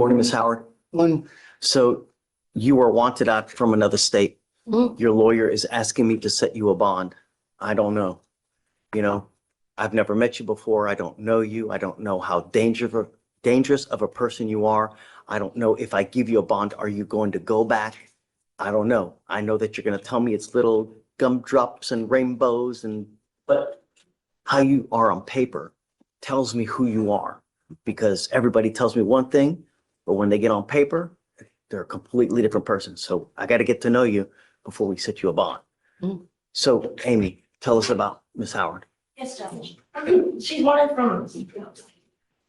morning, Ms. Howard. When, So you are wanted out from another state. mm, Your lawyer is asking me to set you a bond. I don't know. You know, I've never met you before. I don't know you. I don't know how dangerous of a person you are. I don't know if I give you a bond, are you going to go back? I don't know. I know that you're going to tell me it's little gumdrops and rainbows but how you are on paper tells me who you are, because everybody tells me one thing, but when they get on paper, they're a completely different person. So I got to get to know you before we set you a bond. Mm. So Amy, tell us about Miss Howard. Yes, Judge. She's wanted from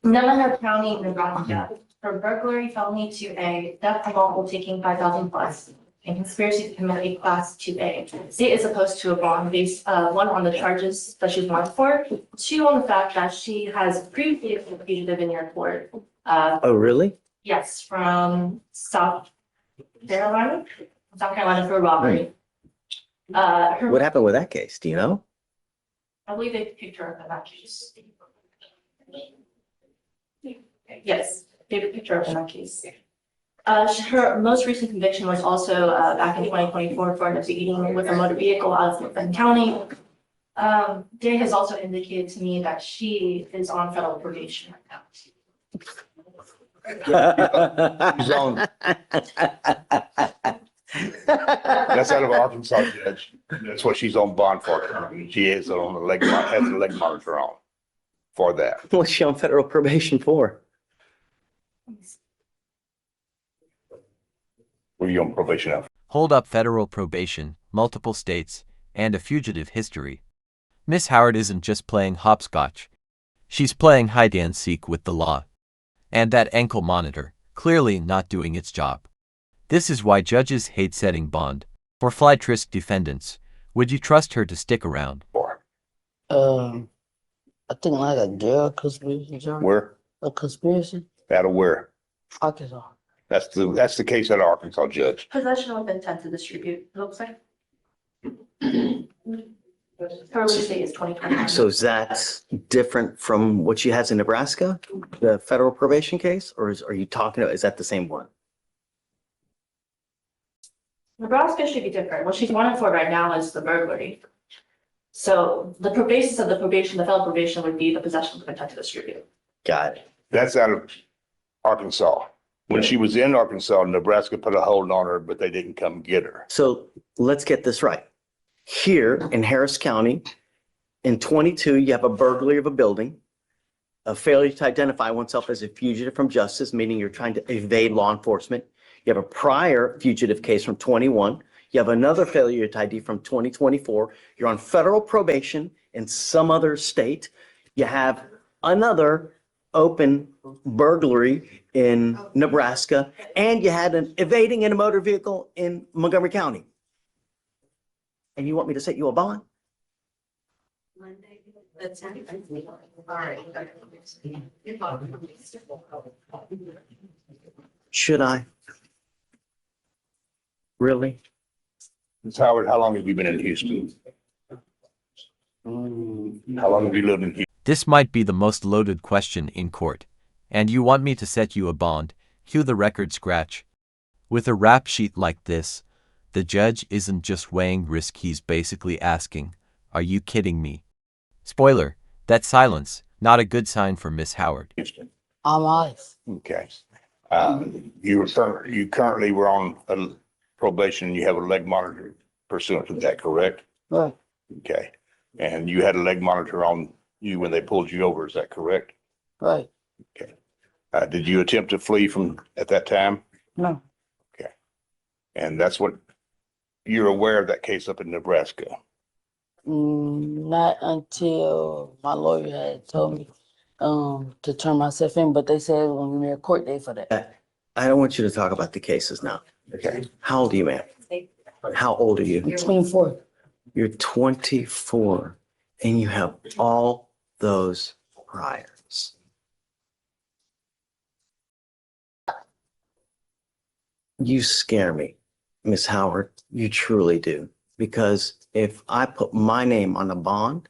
Navajo County, Nebraska, for burglary, felony 2A, theft of unlawful taking 5,000 plus, and conspiracy to commit a class 2A. State is opposed to a bond based, one, on the charges that she's wanted for, two, on the fact that she has previously been a fugitive in your court. Oh, really? Yes, from South Carolina for robbery. What happened with that case? Do you know? I believe they picked her up in that case. Yes, they picked her up in that case. Her most recent conviction was also back in 2024 for an eating with a motor vehicle out of Fulton County. Day has also indicated to me that she is on federal probation right now. She's on. That's out of Arkansas, Judge. That's what she's on bond for. She is on the has the leg monitor on for that. What's she on federal probation for? Were you on probation now? Hold up federal probation, multiple states, and a fugitive history. Miss Howard isn't just playing hopscotch. She's playing hide-and-seek with the law. And that ankle monitor, clearly not doing its job. This is why judges hate setting bond. For flight risk defendants, would you trust her to stick around? I think like a drug conspiracy, John. Where? A conspiracy? Out of where? Arkansas. That's the case at Arkansas, Judge. Possession with intent to distribute, it looks like. Her release date is 2021. So is that different from what she has in Nebraska, the federal probation case, or are you talking about, is that the same one? Nebraska should be different. What she's wanted for right now is the burglary. So the basis of the probation, the federal probation would be the possession with intent to distribute. Got it. That's out of Arkansas. When she was in Arkansas, Nebraska put a hold on her, but they didn't come get her. So let's get this right. Here in Harris County, in 22, you have a burglary of a building, a failure to identify oneself as a fugitive from justice, meaning you're trying to evade law enforcement. You have a prior fugitive case from 21. You have another failure to ID from 2024. You're on federal probation in some other state. You have another open burglary in Nebraska, and you had an evading in a motor vehicle in Montgomery County. And you want me to set you a bond? Should I? Really? Ms. Howard, how long have you been in Houston? How long have you lived in Houston? This might be the most loaded question in court. And you want me to set you a bond? Cue the record scratch. With a rap sheet like this, the judge isn't just weighing risk, he's basically asking, are you kidding me? Spoiler, that silence, not a good sign for Miss Howard. Houston. I'm honest. Okay. You currently were on a probation and you have a leg monitor pursuant to that, correct? Right. Okay. And you had a leg monitor on you when they pulled you over, is that correct? Right. Okay. Did you attempt to flee from at that time? No. Okay. And that's what you're aware of that case up in Nebraska. Not until my lawyer had told me to turn myself in, but they said when we were a court date for that. I don't want you to talk about the cases now. Okay. How old are you, ma'am? How old are you? I'm 24. You're 24 and you have all those priors. You scare me, Miss Howard. You truly do. Because if I put my name on a bond,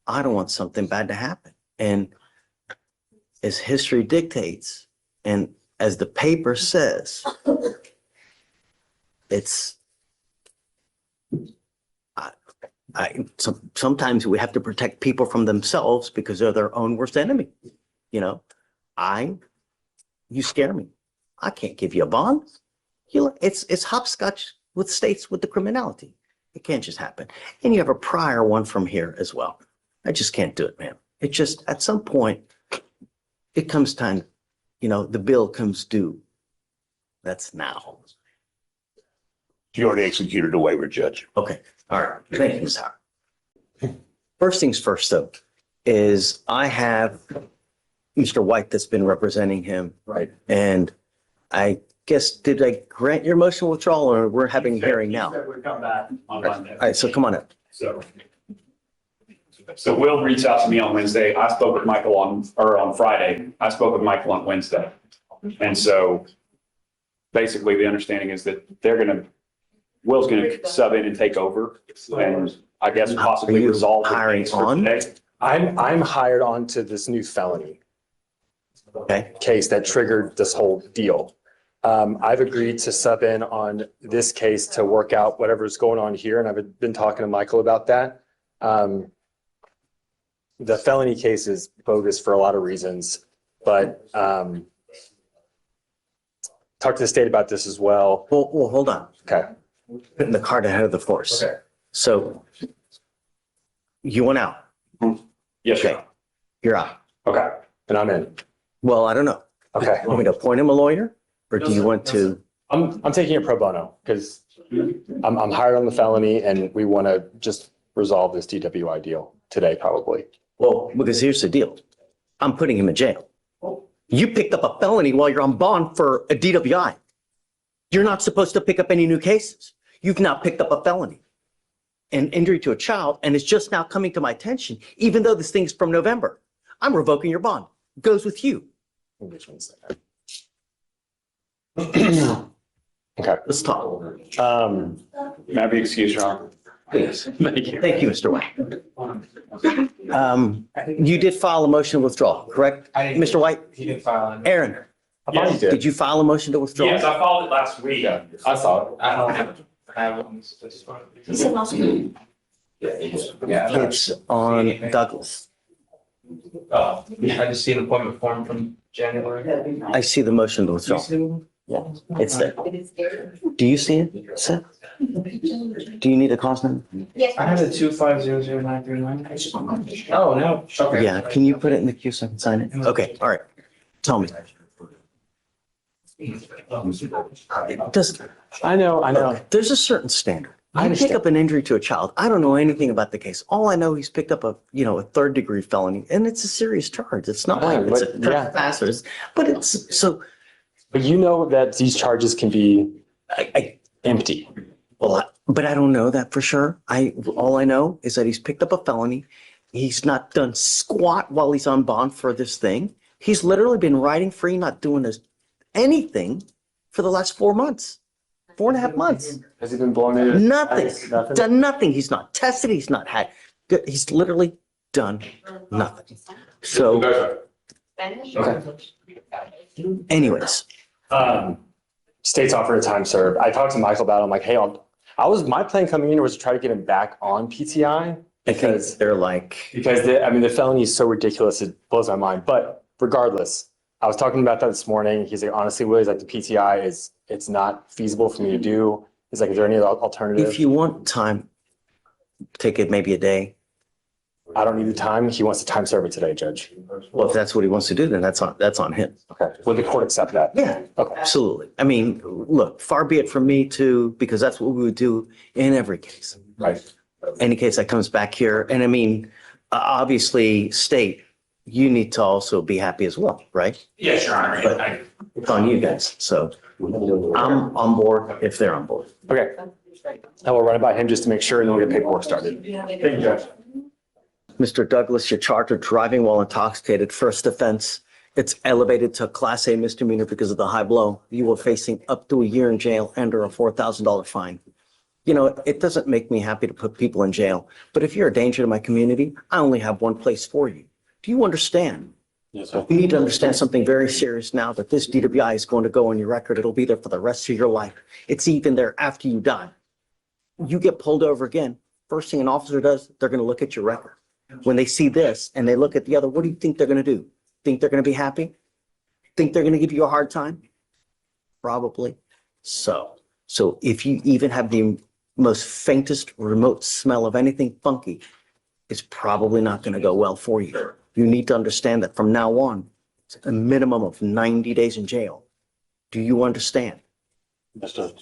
I don't want something bad to happen. And as history dictates, and as the paper says, it's, sometimes we have to protect people from themselves because they're their own worst enemy. You know, you scare me. I can't give you a bond. It's hopscotch with states with the criminality. It can't just happen. And you have a prior one from here as well. I just can't do it, man. It just, at some point, it comes time, you know, the bill comes due. That's now. You already executed the waiver, Judge. Okay, all right. Thank you, Ms. Howard. First things first, though, is I have Mr. White that's been representing him. Right. And I guess, did I grant your motion withdrawal or we're having a hearing now? We come back on Monday. All right, so come on up. So Will reached out to me on Wednesday. I spoke with Michael on Friday. I spoke with Michael on Wednesday. And so basically the understanding is that Will's gonna sub in and take over and I guess Are possibly you resolve the hiring case for on? today. I'm hired on to this new felony Okay, case that triggered this whole deal. I've agreed to sub in on this case to work out whatever's going on here, and I've been talking to Michael about that. The felony case is bogus for a lot of reasons, but talk to the state about this as well. well, hold on. Okay. Putting the cart ahead of the horse. Okay. So you went out. Yes, Okay, sir. you're out. Okay. And I'm in. Well, I don't know. Okay. Want me to appoint him a lawyer or do you want to? I'm taking it pro bono because I'm hired on the felony and we want to just resolve this DWI deal today, probably. Well, because here's the deal. I'm putting him in jail. You picked up a felony while you're on bond for a DWI. You're not supposed to pick up any new cases. You've now picked up a felony, an injury to a child, and it's just now coming to my attention, even though this thing's from November. I'm revoking your bond. It goes with you. Okay. Let's talk. May I be excused, Your Honor? Please. Thank you. Thank you, Mr. White. You did file a motion to withdraw, correct? I didn't. Mr. White? He didn't file it. Aaron, I thought you did. did you file a motion to withdraw? Yes, I filed it last week. I saw it. I don't have one. This one. He said last week. Yeah. It's on Douglas. I just see an appointment form from January. I see the motion to withdraw. Yeah, it's there. Do you see it, Seth? Do you need a cost number? Yes. I have the 2500939. Oh, no. Okay. Yeah, can you put it in the queue so I can sign it? Okay, all right. Tell me. It does, I know. look, there's a certain standard. I You pick understand. up an injury to a child. I don't know anything about the case. All I know, he's picked up a 3rd-degree felony, and it's a serious charge. It's not like it's a But, yeah. trespass, but it's, so, But you know that these charges can be I, empty. but I don't know that for sure. All I know is that he's picked up a felony. He's not done squat while he's on bond for this thing. He's literally been riding free, not doing anything for the last 4 months, 4.5 months. Has he been blown in? Nothing, Nothing? done nothing. He's not tested. He's not had, he's literally done nothing. So anyways, State's offering a time served. I talked to Michael about it. I'm like, hey, my plan coming in was to try to get him back on PTI I think because they're like, the felony is so ridiculous. It blows my mind. But regardless, I was talking about that this morning. He's like, honestly, Will, he's like, the PTI it's not feasible for me to do. He's like, is there any other alternative? if you want time, take it maybe a day. I don't need the time. He wants to time serve it today, Judge. Well, if that's what he wants to do, then that's on him. Okay. Would the court accept that? Yeah, Okay. absolutely. I mean, look, far be it from me to, because that's what we would do in every case. Right. Any case that comes back here. And I mean, obviously, state, you need to also be happy as well, right? Yes, Your Honor. But it's on you guys. So I'm on board if they're on board. Okay. I will run it by him just to make sure and then we'll get paperwork started. Thank you, Judge. Mr. Douglas, you're charged with driving while intoxicated. First offense, it's elevated to a Class A misdemeanor because of the high blow. You are facing up to a year in jail and or a $4,000 fine. You know, it doesn't make me happy to put people in jail, but if you're a danger to my community, I only have one place for you. Do you understand Yes, sir. You need to understand something very serious now, that this DWI is going to go on your record. It'll be there for the rest of your life. It's even there after you die. You get pulled over again, first thing an officer does, they're going to look at your record. When they see this and they look at the other, what do you think they're going to do? Think they're going to be happy? Think they're going to give you a hard time? Probably. So if you even have the most faintest remote smell of anything funky, it's probably not going to go well for you. You need to understand that from now on, it's a minimum of 90 days in jail. Do you understand? Yes, sir.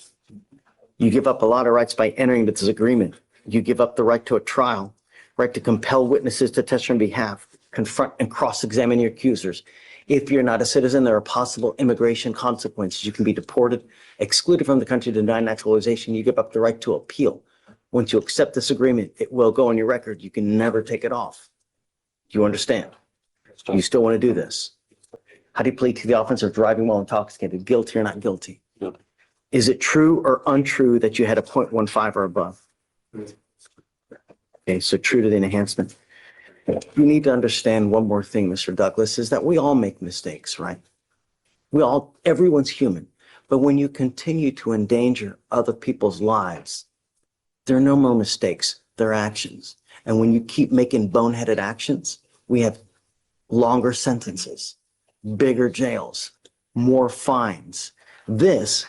You give up a lot of rights by entering this agreement. You give up the right to a trial, right to compel witnesses to testify on behalf, confront and cross-examine your accusers. If you're not a citizen, there are possible immigration consequences. You can be deported, excluded from the country, denied naturalization. You give up the right to appeal. Once you accept this agreement, it will go on your record. You can never take it off. Do you understand? You still want to do this? How do you plead to the offense of driving while intoxicated? Guilty or not guilty? Guilty. Is it true or untrue that you had a 0.15 or above? Okay, so true to the enhancement. You need to understand one more thing, Mr. Douglas, is that we all make mistakes, right? Everyone's human. But when you continue to endanger other people's lives, there are no more mistakes, they're actions. And when you keep making boneheaded actions, we have longer sentences, bigger jails, more fines. This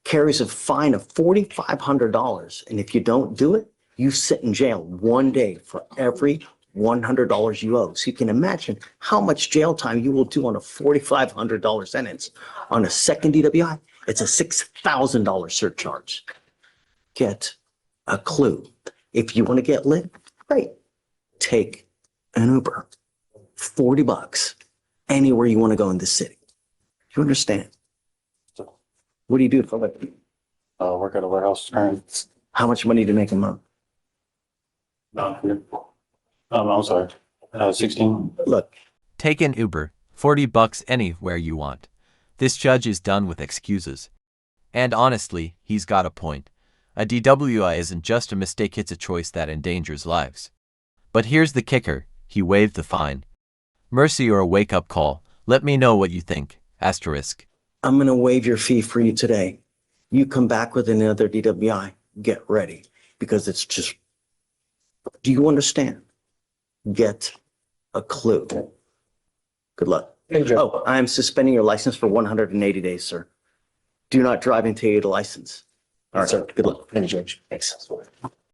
carries a fine of $4,500. And if you don't do it, you sit in jail 1 day for every $100 you owe. So you can imagine how much jail time you will do on a $4,500 sentence. On a second DWI, it's a $6,000 surcharge. Get a clue. If you want to get lit, great. Take an Uber. $40 anywhere you want to go in this city. You understand? What do you do for a living? Work at a warehouse. How much money do you make a month? I'm sorry. 16. Look, Take an Uber, $40 anywhere you want. This judge is done with excuses. And honestly, he's got a point. A DWI isn't just a mistake, it's a choice that endangers lives. But here's the kicker, he waived the fine. Mercy or a wake-up call, let me know what you think, asterisk. I'm going to waive your fee for you today. You come back with another DWI, get ready, because it's just, do you understand? Get a clue. Good luck. Oh, I'm suspending your license for 180 days, sir. Do not drive until you get a license. All right, sir. Good luck. Thank you, Judge. Thanks.